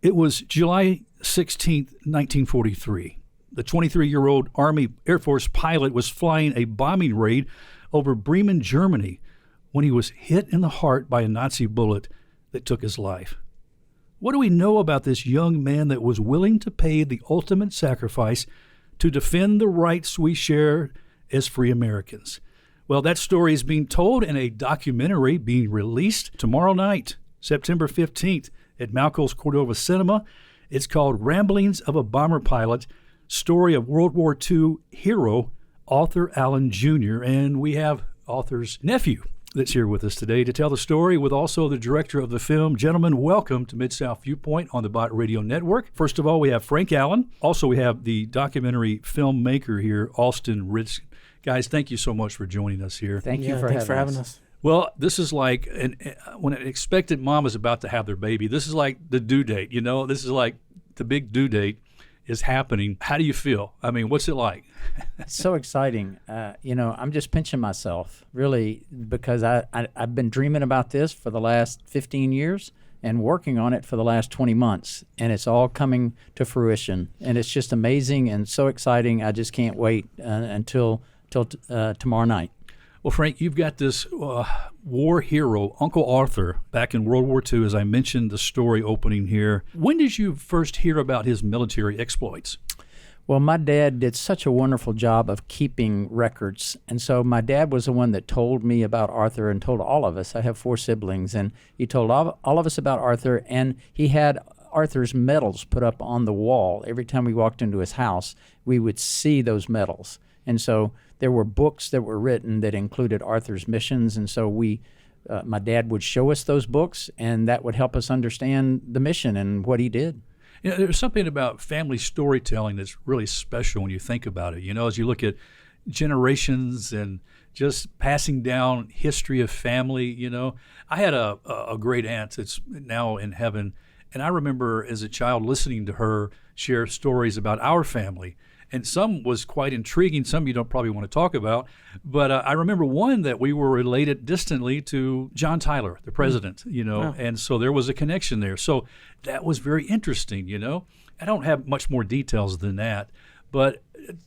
It was July 16th, 1943. The 23-year-old Army Airforce pilot was flying a bombing raid over Bremen, Germany, when he was hit in the heart by a Nazi bullet that took his life. What do we know about this young man that was willing to pay the ultimate sacrifice to defend the rights we share as free Americans? Well, that story is being told in a documentary being released tomorrow night, September 15th, at Malco's Cordova Cinema. It's called Ramblings of a Bomber Pilot, Story of World War II Hero Arthur Allen Jr., and we have Arthur's nephew that's here with us today to tell the story, with also the director of the film. Gentlemen, welcome to Mid-South Viewpoint on the Bot Radio Network. First of all, we have Frank Allen. Also, we have the documentary filmmaker here, Austin Ritz. Guys, thank you so much for joining us here. Thanks for having us. Well, this is like when an expectant mom is about to have their baby, this is like the due date, you know? This is like the big due date is happening. How do you feel? I mean, what's it like? It's so exciting. I'm just pinching myself, really, because I've been dreaming about this for the last 15 years and working on it for the last 20 months, and it's all coming to fruition. And it's just amazing and so exciting. I just can't wait until tomorrow night. Well, Frank, you've got this war hero, Uncle Arthur, back in World War II, as I mentioned the story opening here. When did you first hear about his military exploits? Well, my dad did such a wonderful job of keeping records. And so my dad was the one that told me about Arthur and told all of us. I have 4 siblings, and he told all of us about Arthur, and he had Arthur's medals put up on the wall. Every time we walked into his house, we would see those medals. And so there were books that were written that included Arthur's missions, and so my dad would show us those books, and that would help us understand the mission and what he did. You know, there's something about family storytelling that's really special when you think about it. You know, as you look at generations and just passing down history of family, you know. I had a great aunt that's now in heaven, and I remember as a child listening to her share stories about our family. And some was quite intriguing. Some you don't probably want to talk about. But I remember one that we were related distantly to John Tyler, the president, you know. Oh. And so there was a connection there. So that was very interesting, you know. I don't have much more details than that. But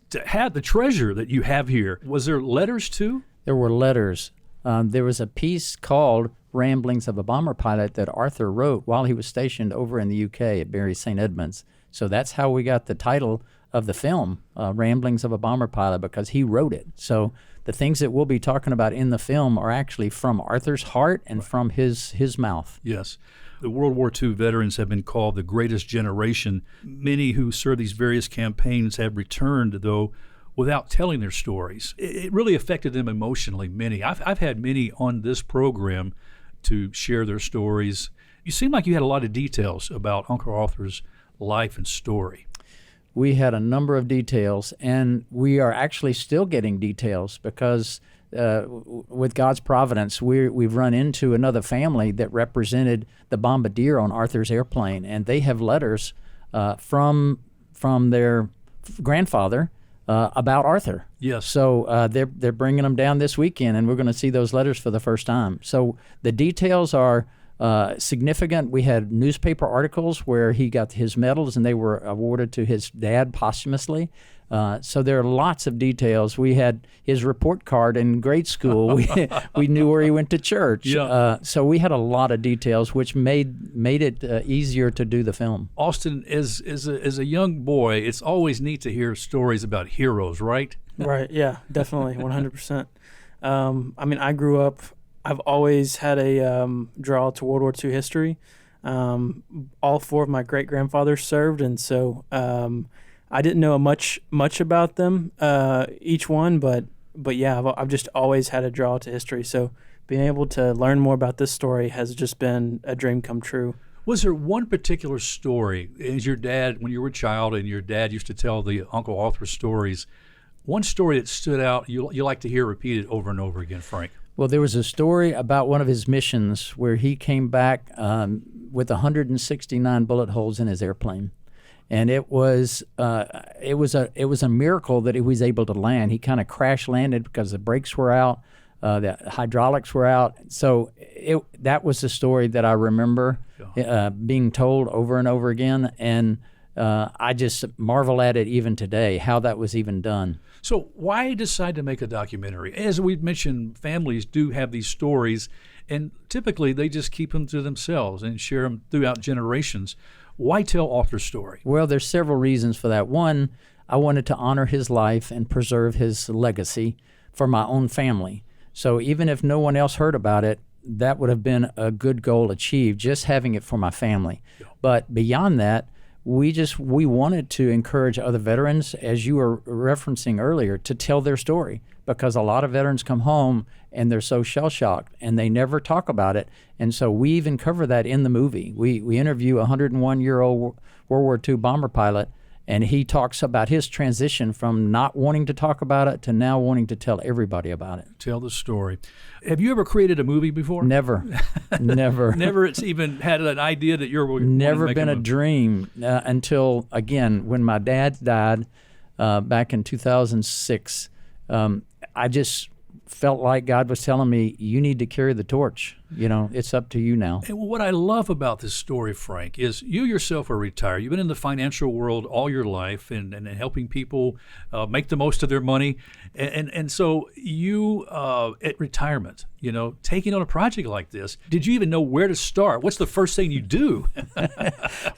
to have the treasure that you have here, was there letters too? There were letters. There was a piece called Ramblings of a Bomber Pilot that Arthur wrote while he was stationed over in the UK at Bury St. Edmunds. So that's how we got the title of the film, Ramblings of a Bomber Pilot, because he wrote it. So the things that we'll be talking about in the film are actually from Arthur's heart and from his mouth. Yes. The World War II veterans have been called the greatest generation. Many who served these various campaigns have returned, though, without telling their stories. It really affected them emotionally, many. I've had many on this program to share their stories. You seem like you had a lot of details about Uncle Arthur's life and story. We had a number of details, and we are actually still getting details because with God's providence, we've run into another family that represented the bombardier on Arthur's airplane, and they have letters from their grandfather about Arthur. Yes. So they're bringing them down this weekend, and we're going to see those letters for the first time. So the details are significant. We had newspaper articles where he got his medals and they were awarded to his dad posthumously. So there are lots of details. We had his report card in grade school. We knew where he went to church. Yeah. So we had a lot of details, which made it easier to do the film. Austin, as a young boy, it's always neat to hear stories about heroes, right? Right. Yeah. Definitely. 100%. I mean, I grew up. I've always had a draw to World War II history. All 4 of my great-grandfathers served, and so I didn't know much about them, each one, but yeah, I've just always had a draw to history. So being able to learn more about this story has just been a dream come true. Was there one particular story, as your dad, when you were a child and your dad used to tell the Uncle Arthur stories, one story that stood out you like to hear repeated over and over again, Frank? Well, there was a story about one of his missions where he came back with 169 bullet holes in his airplane, and it was a miracle that he was able to land. He kind of crash landed because the brakes were out. the hydraulics were out. So that was the story that I remember being told over and over again, and I just marvel at it even today, how that was even done. So why decide to make a documentary? As we've mentioned, families do have these stories, and typically they just keep them to themselves and share them throughout generations. Why tell Arthur's story? Well, there's several reasons for that. One, I wanted to honor his life and preserve his legacy for my own family. So even if no one else heard about it, that would have been a good goal achieved, just having it for my family. Yeah. But beyond that, we wanted to encourage other veterans, as you were referencing earlier, to tell their story, because a lot of veterans come home and they're so shell-shocked and they never talk about it. And so we even cover that in the movie. We interview a 101-year-old World War II bomber pilot, and he talks about his transition from not wanting to talk about it to now wanting to tell everybody about it. Tell the story. Have you ever created a movie before? Never. Never. Never it's even had an idea that you're never been a dream until, again, when my dad died back in 2006, I just felt like God was telling me, you need to carry the torch. It's up to you now. And what I love about this story, Frank, is you yourself are retired. You've been in the financial world all your life and helping people make the most of their money. And so you, at retirement, taking on a project like this, did you even know where to start? What's the first thing you do?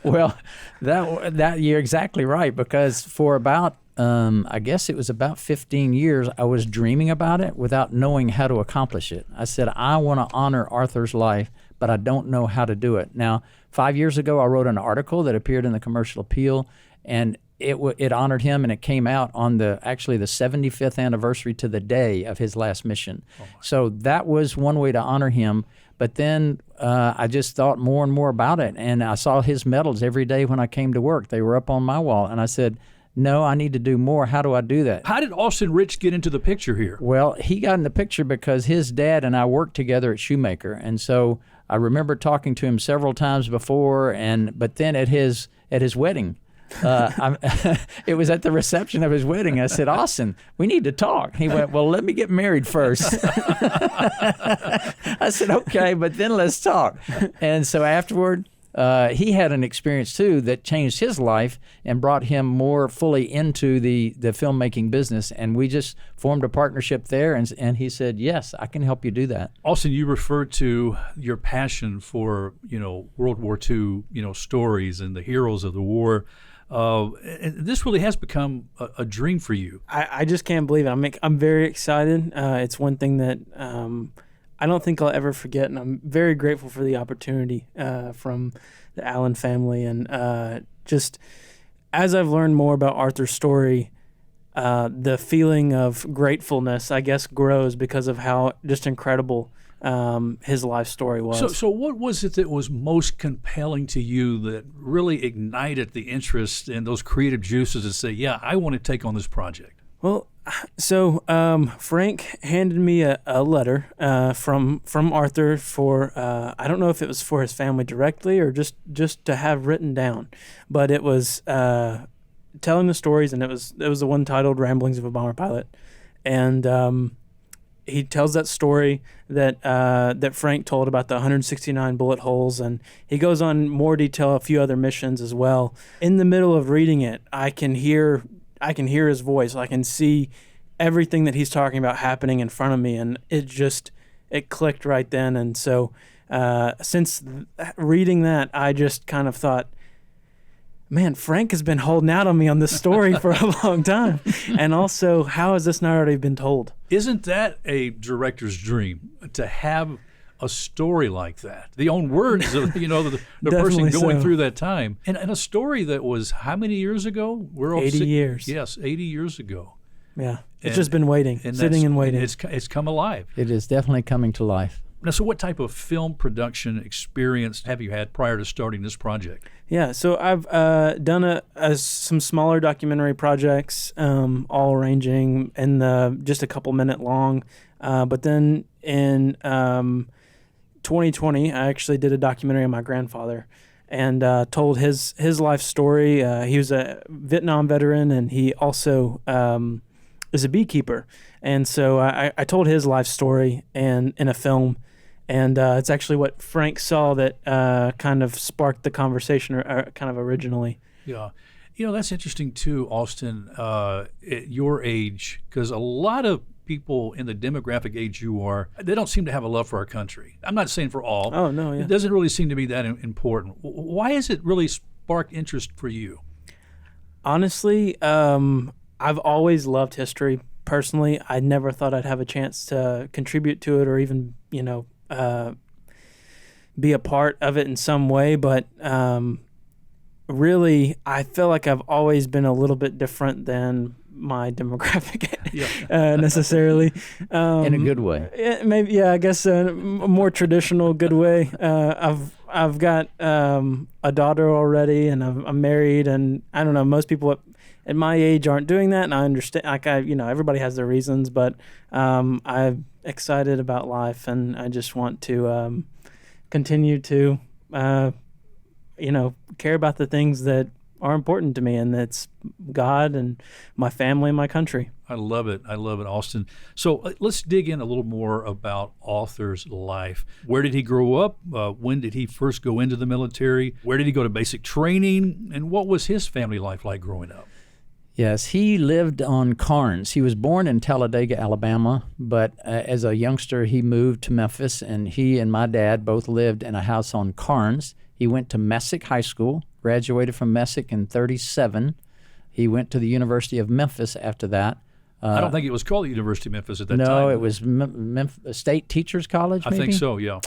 Well, that you're exactly right, because for about I guess it was about 15 years, I was dreaming about it without knowing how to accomplish it. I said, I want to honor Arthur's life, but I don't know how to do it. Now, 5 years ago, I wrote an article that appeared in the Commercial Appeal, and it honored him, and it came out on the 75th anniversary to the day of his last mission. So that was one way to honor him. But then I just thought more and more about it, and I saw his medals every day when I came to work. They were up on my wall, and I said, no, I need to do more. How do I do that? How did Austin Rich get into the picture here? Well, he got in the picture because his dad and I worked together at Shoemaker. And so I remember talking to him several times before, but then at his wedding, it was at the reception of his wedding. I said, Austin, we need to talk. He went, well, let me get married first. I said, okay, but then let's talk. And so afterward, he had an experience too that changed his life and brought him more fully into the filmmaking business, and we just formed a partnership there, and he said, yes, I can help you do that. Austin, you referred to your passion for World War II stories and the heroes of the war. And this really has become a dream for you. I just can't believe it. I'm very excited. It's one thing that I don't think I'll ever forget, and I'm very grateful for the opportunity from the Allen family. And just as I've learned more about Arthur's story, the feeling of gratefulness, I guess, grows because of how just incredible his life story was. So what was it that was most compelling to you that really ignited the interest in those creative juices to say, yeah, I want to take on this project? Well, so Frank handed me a letter from Arthur for I don't know if it was for his family directly or just to have written down, but it was telling the stories, and it was the one titled "Ramblings of a Bomber Pilot," and he tells that story that Frank told about the 169 bullet holes, and he goes on more detail a few other missions as well. In the middle of reading it, I can hear his voice. I can see everything that he's talking about happening in front of me, and it clicked right then. And so since reading that, I just kind of thought, man, Frank has been holding out on me on this story for a long time. And also, how has this not already been told? Isn't that a director's dream, to have a story like that? The own words of the person going through that time. And a story that was how many years ago? We're 80 years. Yes, 80 years ago. Yeah. It's just been waiting, sitting and waiting. It's come alive. It is definitely coming to life. Now, so what type of film production experience have you had prior to starting this project? Yeah, so I've done some smaller documentary projects, all ranging in just a couple minute long. But then in 2020, I actually did a documentary on my grandfather and told his life story. He was a Vietnam veteran, and he also is a beekeeper, and so I told his life story and in a film, and it's actually what Frank saw that kind of sparked the conversation, or kind of originally. Yeah. That's interesting too, Austin, at your age, because a lot of people in the demographic age you are, they don't seem to have a love for our country. I'm not saying for all. Oh, no, yeah. It doesn't really seem to be that important. Why has it really sparked interest for you? Honestly, I've always loved history. Personally, I never thought I'd have a chance to contribute to it or even, be a part of it in some way. But really, I feel like I've always been a little bit different than my demographic necessarily. In a good way. Maybe, I guess a more traditional good way. I've got a daughter already, and I'm married, and I don't know, most people at my age aren't doing that, and I understand. Everybody has their reasons, but I'm excited about life, and I just want to continue to, care about the things that are important to me, and that's God and my family and my country. I love it, Austin. So let's dig in a little more about Arthur's life. Where did he grow up? When did he first go into the military? Where did he go to basic training? And what was his family life like growing up? Yes, he lived on Carnes. He was born in Talladega, Alabama, but as a youngster, he moved to Memphis, and he and my dad both lived in a house on Carnes. He went to Messick High School, graduated from Messick in 1937. He went to the University of Memphis after that. I don't think it was called the University of Memphis at that time. No, it was State Teachers College, maybe? I think so, yeah.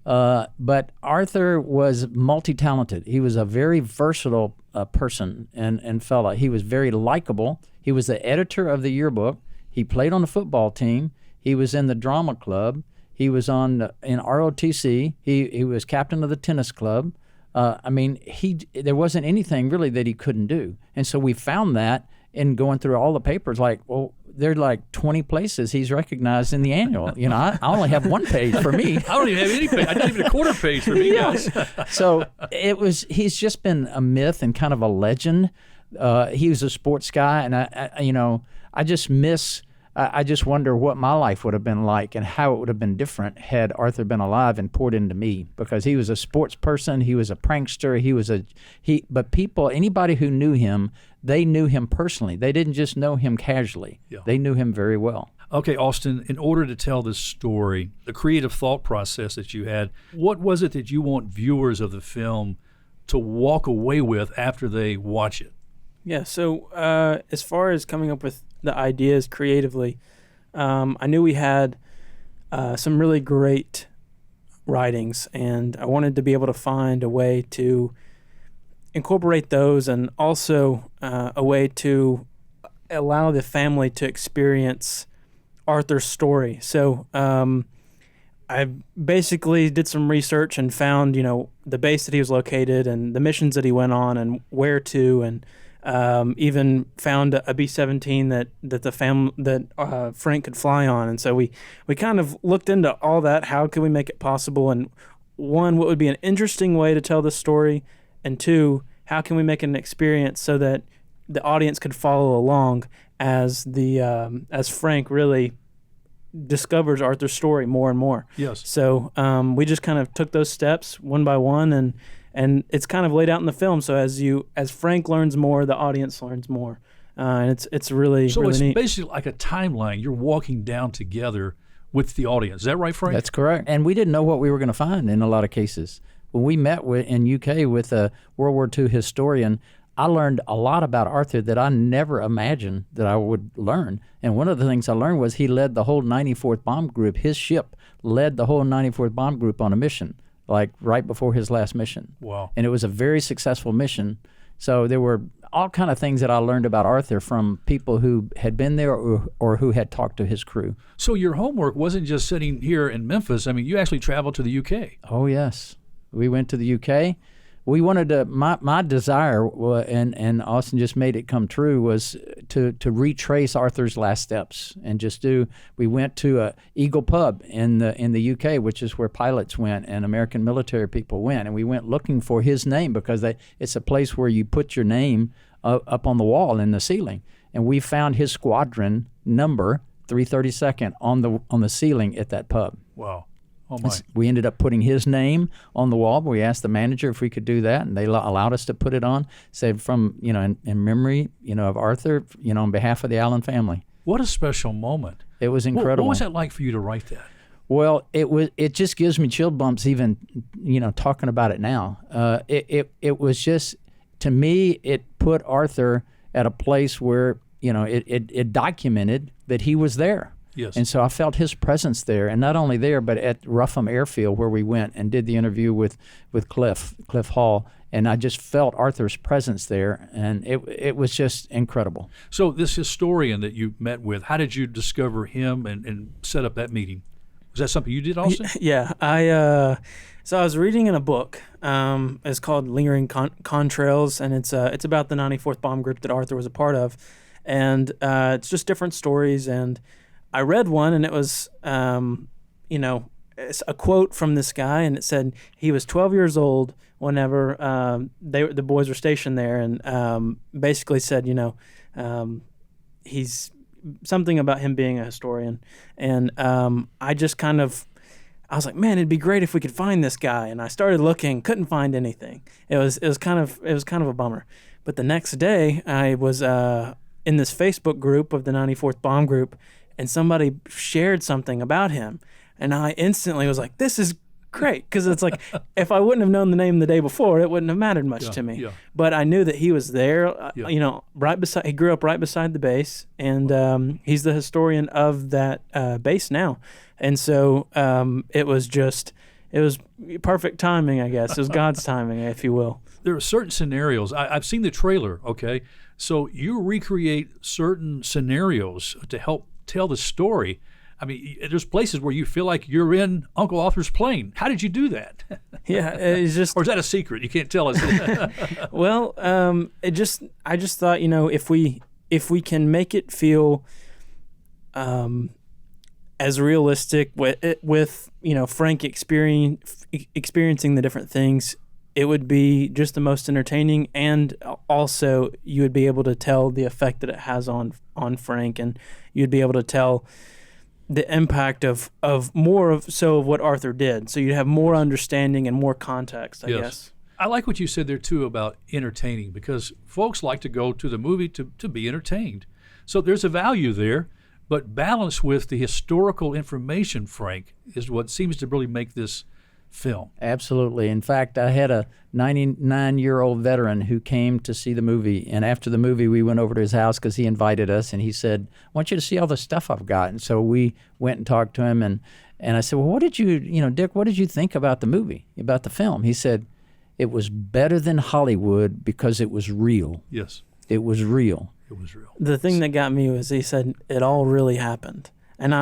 But Arthur was multi-talented. He was a very versatile person and fella. He was very likable. He was the editor of the yearbook. He played on the football team. He was in the drama club. He was in ROTC. He was captain of the tennis club. There wasn't anything really that he couldn't do. And so we found that in going through all the papers, there are like 20 places he's recognized in the annual. I only have one page for me. I don't even have any page. I didn't even a quarter page for me, guys. So he's just been a myth and kind of a legend. He was a sports guy, and I just wonder what my life would have been like and how it would have been different had Arthur been alive and poured into me, because he was a sports person. He was a prankster. But anybody who knew him, they knew him personally. They didn't just know him casually. Yeah. They knew him very well. Okay, Austin, in order to tell this story, the creative thought process that you had, what was it that you want viewers of the film to walk away with after they watch it? Yeah, so as far as coming up with the ideas creatively, I knew we had some really great writings, and I wanted to be able to find a way to incorporate those, and also a way to allow the family to experience Arthur's story. So I basically did some research and found, the base that he was located and the missions that he went on and where to, and even found a B-17 that Frank could fly on. And so we kind of looked into all that. How could we make it possible? And one, what would be an interesting way to tell this story? And two, how can we make it an experience so that the audience could follow along as Frank really discovers Arthur's story more and more. Yes. So we just kind of took those steps one by one, and it's kind of laid out in the film. So as Frank learns more, the audience learns more, and it's really neat. So it's basically like a timeline. You're walking down together with the audience. Is that right, Frank? That's correct. And we didn't know what we were going to find in a lot of cases. When we met in UK with a World War II historian, I learned a lot about Arthur that I never imagined that I would learn. And one of the things I learned was he led the whole 94th Bomb Group. His ship led the whole 94th Bomb Group on a mission, like right before his last mission. Wow. And it was a very successful mission. So there were all kind of things that I learned about Arthur from people who had been there or who had talked to his crew. So your homework wasn't just sitting here in Memphis. I mean, you actually traveled to the UK. Oh, yes. We went to the UK. We wanted to, my desire, and Austin just made it come true, was to retrace Arthur's last steps and we went to Eagle Pub in the UK, which is where pilots went and American military people went. And we went looking for his name because it's a place where you put your name up on the wall in the ceiling. And we found his squadron number 332nd on the ceiling at that pub. Wow. Oh my. We ended up putting his name on the wall. We asked the manager if we could do that, and they allowed us to put it on. Said from in memory of Arthur, on behalf of the Allen family. What a special moment. It was incredible. What was that like for you to write that? Well, it just gives me chill bumps even talking about it now. It was just, to me, it put Arthur at a place where it documented that he was there. Yes. And so I felt his presence there, and not only there, but at Rougham Airfield where we went and did the interview with Cliff Hall, and I just felt Arthur's presence there, and it was just incredible. So this historian that you met with, how did you discover him and set up that meeting? Was that something you did also? Yeah, so I was reading in a book. It's called Lingering Contrails, and it's about the 94th Bomb Group that Arthur was a part of, and it's just different stories. And I read one, and it was it's a quote from this guy, and it said he was 12 years old whenever the boys were stationed there, and basically said he's something about him being a historian. And I was like, man, it'd be great if we could find this guy. And I started looking, couldn't find anything. It was kind of a bummer. But the next day, I was in this Facebook group of the 94th Bomb Group, and somebody shared something about him, and I instantly was like, this is great, because it's like, if I wouldn't have known the name the day before, it wouldn't have mattered much to me. Yeah. But I knew that he was there. Right beside. He grew up right beside the base, and he's the historian of that base now. And so it was perfect timing, I guess. It was God's timing, if you will. There are certain scenarios. I've seen the trailer. Okay, so you recreate certain scenarios to help tell the story. I mean, there's places where you feel like you're in Uncle Arthur's plane. How did you do that? Yeah, it's just. Or is that a secret? You can't tell us. Well, I just thought, if we can make it feel as realistic with Frank experiencing the different things, it would be just the most entertaining, and also you would be able to tell the effect that it has on Frank, and you'd be able to tell the impact of more of what Arthur did. So you'd have more understanding and more context, I guess. I like what you said there too about entertaining, because folks like to go to the movie to be entertained. So there's a value there, but balance with the historical information, Frank, is what seems to really make this film. Absolutely. In fact, I had a 99-year-old veteran who came to see the movie, and after the movie we went over to his house because he invited us, and he said, I want you to see all the stuff I've got. And so we went and talked to him, and I said, well, what did you, Dick, what did you think about the movie, about the film? He said, it was better than Hollywood because it was real. Yes. It was real. It was real. The thing that got me was he said it all really happened, and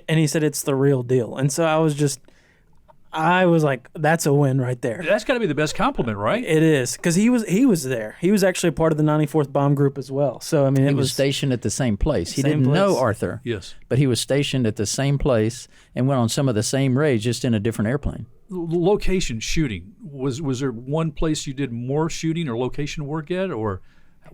he said it's the real deal. And so I was like, that's a win right there. That's got to be the best compliment, right? It is, because he was there. He was actually a part of the 94th Bomb Group as well. So I mean, he was stationed at the same place. He didn't know Arthur. Yes. But he was stationed at the same place and went on some of the same raids, just in a different airplane. Location shooting, was there one place you did more shooting or location work at, or?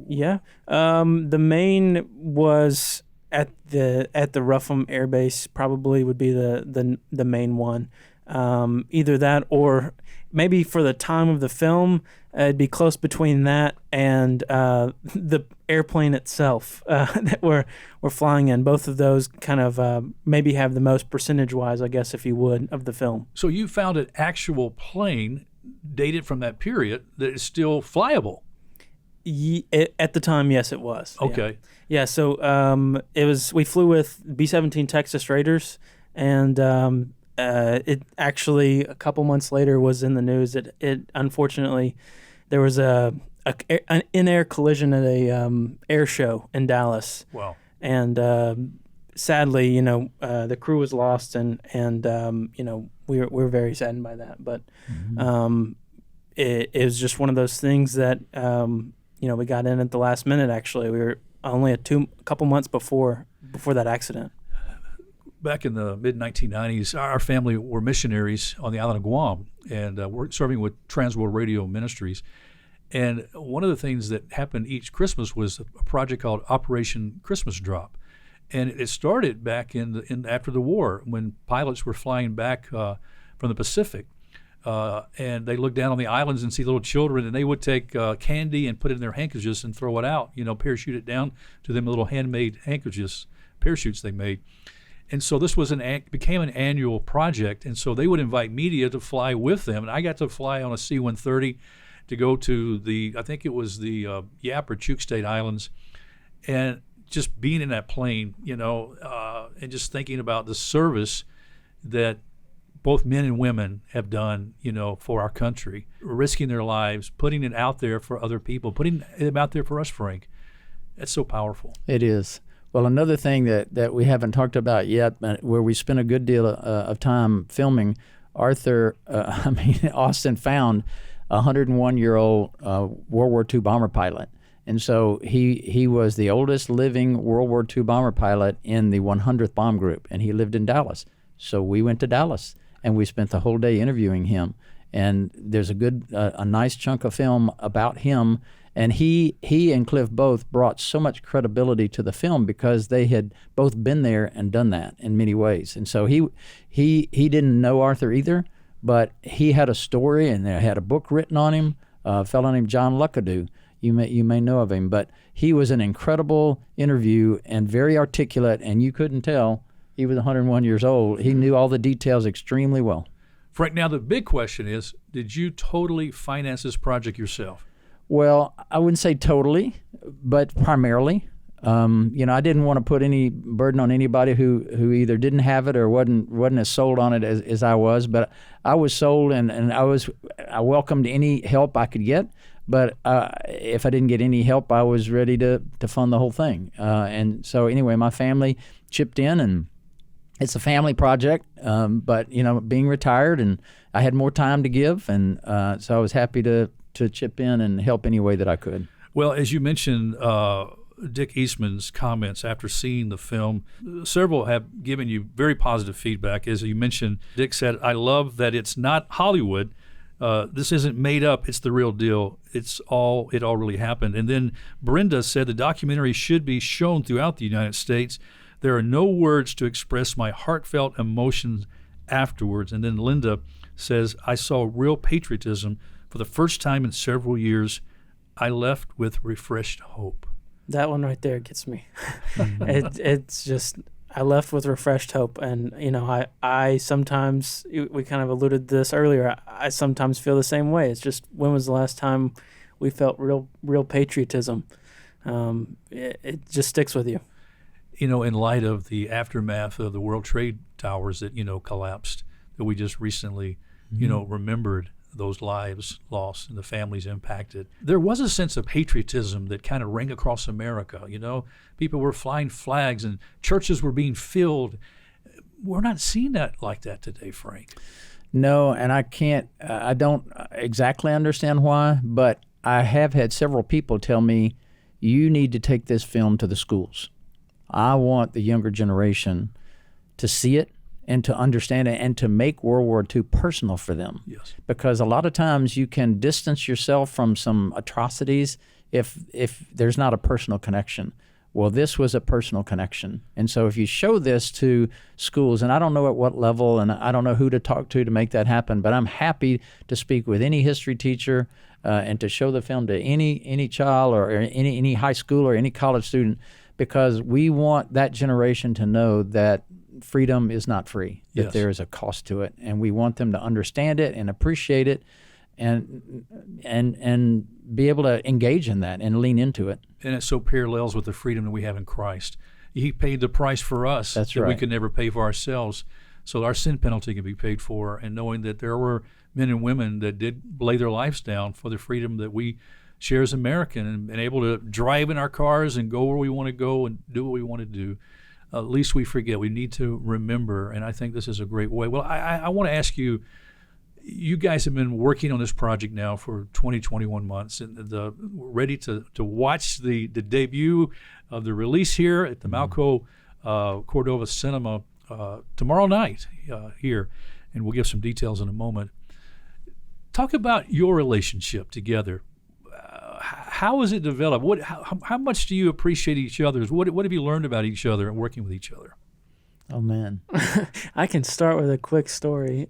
Yeah, the main was at the Rougham Air Base. Probably would be the main one. Either that, or maybe for the time of the film, it'd be close between that and the airplane itself that we're flying in. Both of those kind of maybe have the most percentage-wise, I guess, if you would, of the film. So you found an actual plane dated from that period that is still flyable. At the time, yes, it was. Okay. Yeah. So it was. We flew with B-17 Texas Raiders, and it actually a couple months later was in the news. It unfortunately there was an in-air collision at a air show in Dallas. Wow. And sadly, the crew was lost, and we were very saddened by that. But it was just one of those things that we got in at the last minute. Actually, we were only a couple months before that accident. Back in the mid-1990s, our family were missionaries on the island of Guam, and we're serving with Trans World Radio Ministries. And one of the things that happened each Christmas was a project called Operation Christmas Drop. And it started back in after the war when pilots were flying back from the Pacific. And they looked down on the islands and see little children, and they would take candy and put it in their handkerchiefs and throw it out, parachute it down to them little handmade handkerchiefs, parachutes they made. And so this was became an annual project, and so they would invite media to fly with them. And I got to fly on a C-130 to go to I think it was the Yap or Chuk State Islands, and just being in that plane, and just thinking about the service that both men and women have done, for our country, risking their lives, putting it out there for other people, putting it out there for us, Frank. That's so powerful. It is. Well, another thing that we haven't talked about yet, but where we spent a good deal of time filming, Austin found a 101-year-old World War II bomber pilot. And so he was the oldest living World War II bomber pilot in the 100th Bomb Group, and he lived in Dallas. So we went to Dallas, and we spent the whole day interviewing him. And there's a nice chunk of film about him. And he and Cliff both brought so much credibility to the film because they had both been there and done that in many ways. And so he didn't know Arthur either, but he had a story and they had a book written on him, a fellow named John Luckadoo. You may know of him, but he was an incredible interview and very articulate, and you couldn't tell he was 101 years old. He knew all the details extremely well. Frank, now the big question is, did you totally finance this project yourself? Well, I wouldn't say totally, but primarily. I didn't want to put any burden on anybody who either didn't have it or wasn't as sold on it as I was. But I was sold, and I welcomed any help I could get. But if I didn't get any help, I was ready to fund the whole thing. And so anyway, my family chipped in, and it's a family project. But being retired, and I had more time to give, and so I was happy to chip in and help any way that I could. Well, as you mentioned, Dick Eastman's comments after seeing the film, several have given you very positive feedback. As you mentioned, Dick said, "I love that it's not Hollywood. This isn't made up. It's the real deal. It all really happened." And then Brenda said the documentary should be shown throughout the United States. There are no words to express my heartfelt emotions afterwards. And then Linda says, "I saw real patriotism for the first time in several years. I left with refreshed hope." That one right there gets me. It's just, I left with refreshed hope. And, I sometimes, we kind of alluded to this earlier, I sometimes feel the same way. It's just, when was the last time we felt real patriotism? It just sticks with you. In light of the aftermath of the World Trade Towers that, collapsed, that we just recently, remembered those lives lost and the families impacted. There was a sense of patriotism that kind of rang across America. People were flying flags and churches were being filled. We're not seeing that like that today, Frank. No, and I don't exactly understand why, but I have had several people tell me, you need to take this film to the schools. I want the younger generation to see it and to understand it and to make World War II personal for them. Yes. Because a lot of times you can distance yourself from some atrocities if there's not a personal connection. Well, this was a personal connection. And so if you show this to schools, and I don't know at what level, and I don't know who to talk to make that happen, but I'm happy to speak with any history teacher and to show the film to any child or any high school or any college student, because we want that generation to know that freedom is not free, that yes. there is a cost to it, and we want them to understand it and appreciate it and be able to engage in that and lean into it. And it so parallels with the freedom that we have in Christ. He paid the price for us That's that right. we could never pay for ourselves, so our sin penalty can be paid for, and knowing that there were men and women that did lay their lives down for the freedom that we share as American, and able to drive in our cars and go where we want to go and do what we want to do. At least we forget. We need to remember, and I think this is a great way. Well, I want to ask you, you guys have been working on this project now for 21 months, and ready to watch the debut of the release here at the Malco Cordova Cinema tomorrow night here, and we'll give some details in a moment. Talk about your relationship together. How is it developed? How much do you appreciate each other? What have you learned about each other and working with each other? Oh, man. I can start with a quick story.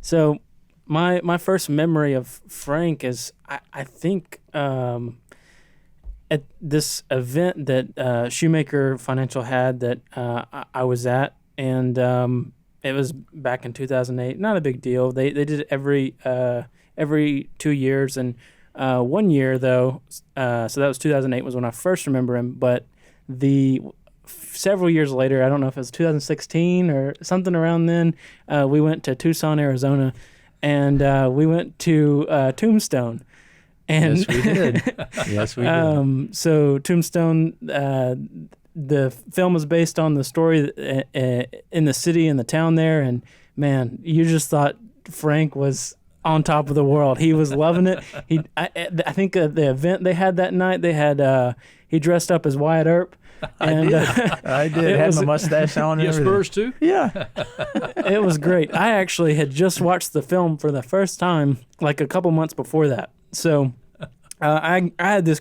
So my first memory of Frank is I think at this event that Shoemaker Financial had that I was at, and it was back in 2008. Not a big deal. They did it every 2 years, and 1 year though. So that was 2008 was when I first remember him. But several years later, I don't know if it was 2016 or something around then, we went to Tucson, Arizona, and we went to Tombstone. And Yes, we did. Yes, we did. So Tombstone, the film was based on the story in the city and the town there, and man, you just thought Frank was on top of the world. He was loving it. I think the event they had that night, they had he dressed up as Wyatt Earp. And, I did. Had my mustache on. You have Spurs too? Yeah. It was great. I actually had just watched the film for the first time like a couple months before that. So I had this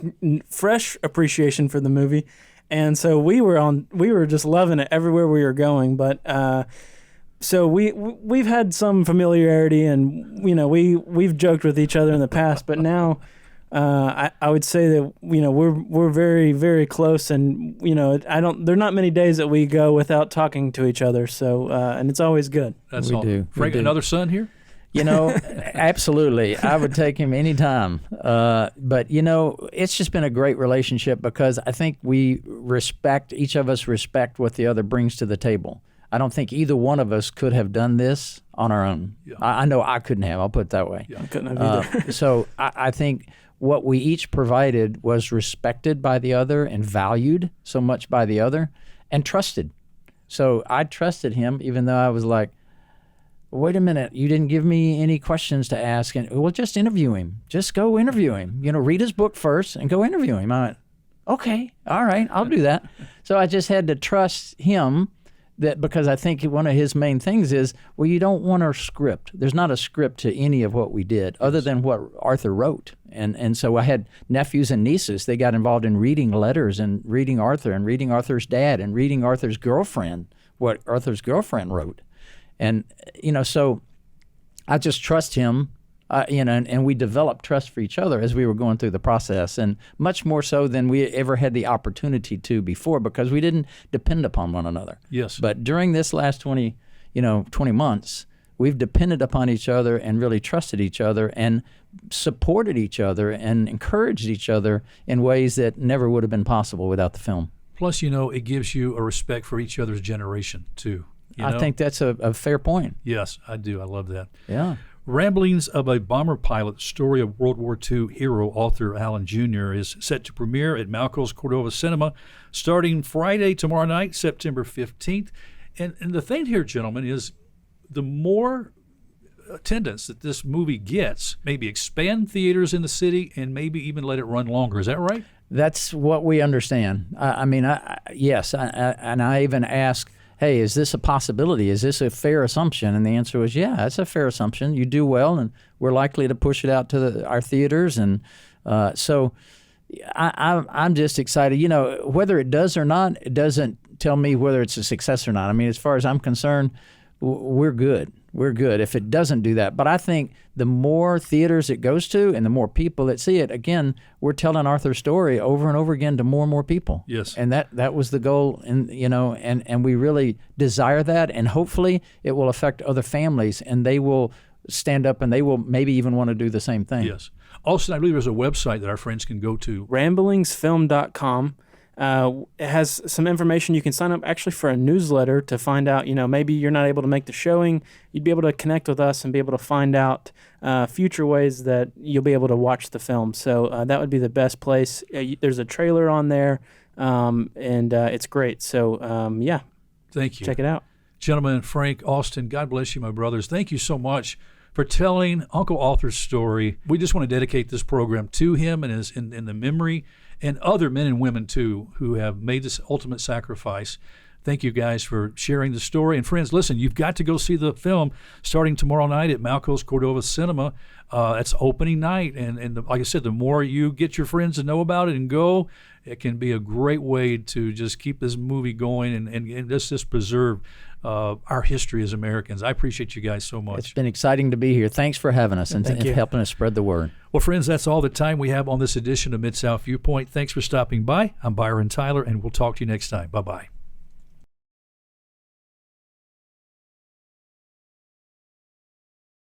fresh appreciation for the movie. And so we were just loving it everywhere we were going. But so we've had some familiarity, and we've joked with each other in the past, but now I would say that we're very, very close, and there are not many days that we go without talking to each other. So and it's always good. That's We all. do. Frank, We do. another son here? Absolutely. I would take him anytime. But, it's just been a great relationship because I think each of us respect what the other brings to the table. I don't think either one of us could have done this on our own. Yeah. I know I couldn't have. I'll put it that way. Yeah. I couldn't have either. So I think what we each provided was respected by the other and valued so much by the other and trusted. So I trusted him even though I was like, wait a minute, you didn't give me any questions to ask. And well, just interview him. Just go interview him. Read his book first and go interview him. I went, okay, all right, I'll do that. So I just had to trust him that because I think one of his main things is, well, you don't want a script. There's not a script to any of what we did other than what Arthur wrote. And so I had nephews and nieces. They got involved in reading letters and reading Arthur and reading Arthur's dad and reading Arthur's girlfriend, what Arthur's girlfriend wrote. And, so I just trust him, and we developed trust for each other as we were going through the process, and much more so than we ever had the opportunity to before because we didn't depend upon one another. Yes. But during this last 20 months, we've depended upon each other and really trusted each other and supported each other and encouraged each other in ways that never would have been possible without the film. Plus, it gives you a respect for each other's generation too. I think that's a fair point. Yes, I do. I love that. Yeah. Ramblings of a Bomber Pilot, story of World War II hero Arthur Allen Jr. is set to premiere at Malco's Cordova Cinema starting Friday, tomorrow night, September 15th. And the thing here, gentlemen, is the more attendance that this movie gets, maybe expand theaters in the city and maybe even let it run longer. Is that right? That's what we understand. Yes. And I even ask, hey, is this a possibility? Is this a fair assumption? And the answer was, yeah, it's a fair assumption. You do well, and we're likely to push it out to our theaters. And so I'm just excited. Whether it does or not, it doesn't tell me whether it's a success or not. I mean, as far as I'm concerned, we're good. We're good if it doesn't do that. But I think the more theaters it goes to and the more people that see it, again, we're telling Arthur's story over and over again to more and more people. Yes. And that was the goal, and we really desire that, and hopefully it will affect other families, and they will stand up and they will maybe even want to do the same thing. Yes. Also, I believe there's a website that our friends can go to. Ramblingsfilm.com. It has some information. You can sign up actually for a newsletter to find out, maybe you're not able to make the showing. You'd be able to connect with us and be able to find out future ways that you'll be able to watch the film. So that would be the best place. There's a trailer on there, and it's great. So, Thank you. Check it out. Gentlemen, Frank, Austin, God bless you, my brothers. Thank you so much for telling Uncle Arthur's story. We just want to dedicate this program to him and his in the memory and other men and women too who have made this ultimate sacrifice. Thank you guys for sharing the story. And friends, listen, you've got to go see the film starting tomorrow night at Malco's Cordova Cinema. It's opening night. And like I said, the more you get your friends to know about it and go, it can be a great way to just keep this movie going and just preserve our history as Americans. I appreciate you guys so much. It's been exciting to be here. Thanks for having us and Thank you. helping us spread the word. Well, friends, that's all the time we have on this edition of Mid-South Viewpoint. Thanks for stopping by. I'm Byron Tyler, and we'll talk to you next time. Bye-bye.